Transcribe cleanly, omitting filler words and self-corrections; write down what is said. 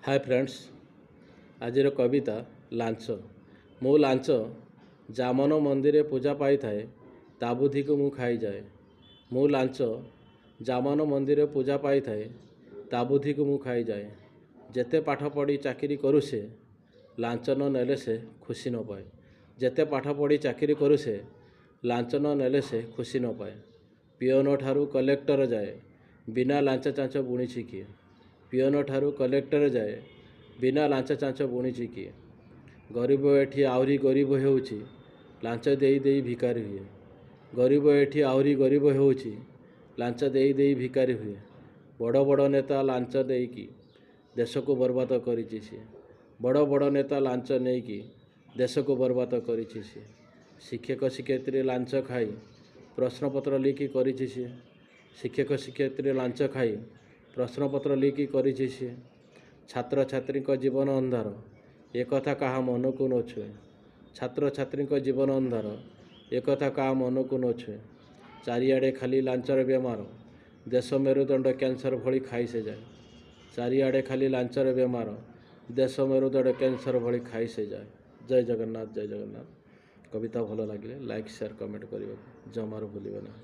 Hi friends, आजिर कविता launch. मु launch जामन मंदिर पूजा पाई थाए ता बुद्धि को मु खाई जाए। मु लांच जामन मंदिर पूजा पाई थाए ता बुद्धि को मु खाई जाए। जेते पाठ पढ़ी चाकरी करू से लांच न नेले से खुशी न पाए। जेते पाठ पढ़ी चाकरी करू से लांच न नेले से खुशी न पाए। पिओन ठारू कलेक्टर जाए बिना लांच चांच बुणीछि किए। पिओन ठारू कलेक्टर जाए बिना लांच चांच बुणीछि किए। गरीब एठी आहरी गरीब हेउछि लांच देई देई भिकारी हुए। गरीब एठी आहरी गरीब हेउछि लांच देई देई भिकारी हुए। बड़ बड़ नेता लांच देईकी देश को बर्बाद करिछि से। बड़ बड़ नेता लांच नेईकी देश को बर्बाद करिछि से। शिक्षक शिक्षयित्री लांच खाई प्रश्नपत्र लिखि करिछि से। शिक्षक शिक्षयित्री लांच खाई प्रश्नपत्र लिखि करिछि से। छात्र छात्री जीवन अंधार एक कथा कहा मन को न छुए। छात्र छात्री जीवन अंधार एक कथा कहा मन को न छुए। चारिआडे खाली लांचर बेमार देश मेरुदंड कैंसर भली खाई से जाए। चारिआडे खाली लांचर बेमार देश मेरुदंड कैंसर भली खाई से जाए। जय जगन्नाथ, जय जगन्नाथ। कविता भल लगे लाइक शेयर कमेंट करने जमार भूलिए ना।